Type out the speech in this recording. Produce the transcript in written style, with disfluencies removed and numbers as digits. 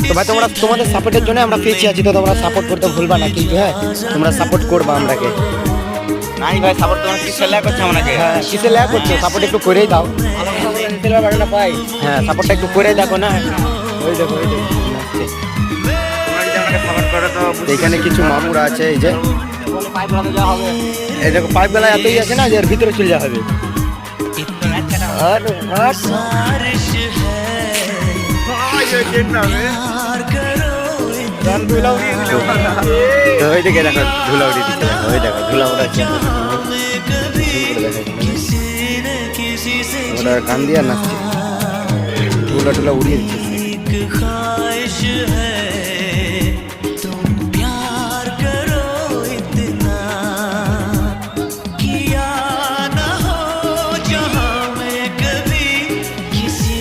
তো ভাই তোমরা তোমাদের সাপোর্টের জন্য আমরা পেয়েছি আছি, তো তোমরা সাপোর্ট করতে ভুলবা না কিন্তু। হ্যাঁ তোমরা সাপোর্ট করবা আমরাকে। নাই ভাই সাপোর্ট তোমার কিসের লেখা করছে আমাকে? হ্যাঁ কিসে লেখা করছো, সাপোর্ট একটু করেই দাও। হ্যাঁ সাপোর্টটা একটু করে দেখো না। ওই দেখো ওই দেখো নাচছে। তোমরা যদি আমাকে সাপোর্ট করো তো এখানে কিছু মামুরা আছে, এই যে এই দেখো পাইপ বেলায় এতই আছে না যে এর ভিতরে চলে যাওয়া হবে। আর তো ওই দিকে দেখো ধুলা উড়িয়ে দিচ্ছে, দেখো ওই দেখো ধুলা উড়াচ্ছে, ওরা গান দিয়ে নাচছে, ধুলা টুলা উড়িয়ে দিচ্ছে।